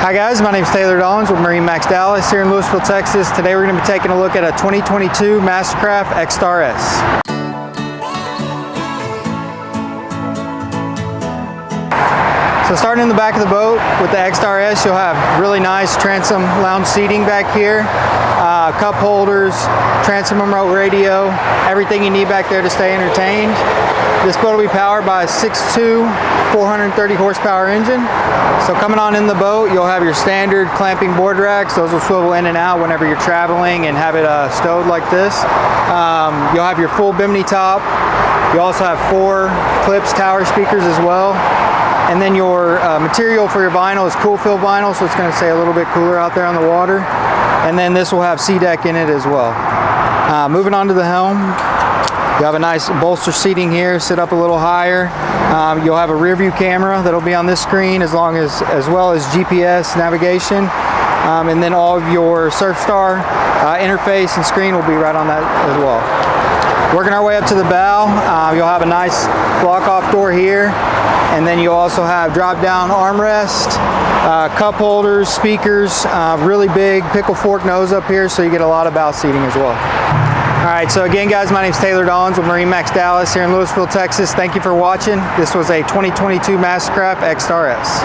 Hi guys, my name is Taylor Dawes with MarineMax Dallas here in Louisville, Texas. Today we're going to be taking a look at a 2022 Mastercraft XStar S. So starting in the back of the boat with the XStar S, you'll have really nice transom lounge seating back here, cup holders, transom remote radio, everything you need back there to stay entertained. This boat will be powered by a 6.2 430 horsepower engine. So coming on in the boat, you'll have your standard clamping board racks. Those will swivel in and out whenever you're traveling and have it stowed like this. You'll have your full bimini top. You also have 4 clips tower speakers as well. And then your material for your vinyl is cool fill vinyl, so it's going to stay a little bit cooler out there on the water. And then this will have SeaDeck in it as well. Moving on to the helm, you have a nice bolster seating here, sit up a little higher. You'll have a rear view camera that'll be on this screen as well as GPS navigation. And then all of your SurfStar interface and screen will be right on that as well. Working our way up to the bow, you'll have a nice block off door here. And then you'll also have drop down armrest, cup holders, speakers, really big pickle fork nose up here, so you get a lot of bow seating as well. All right, so again guys, my name is Taylor Dawes with MarineMax Dallas here in Louisville, Texas. Thank you for watching. This was a 2022 Mastercraft XStar S.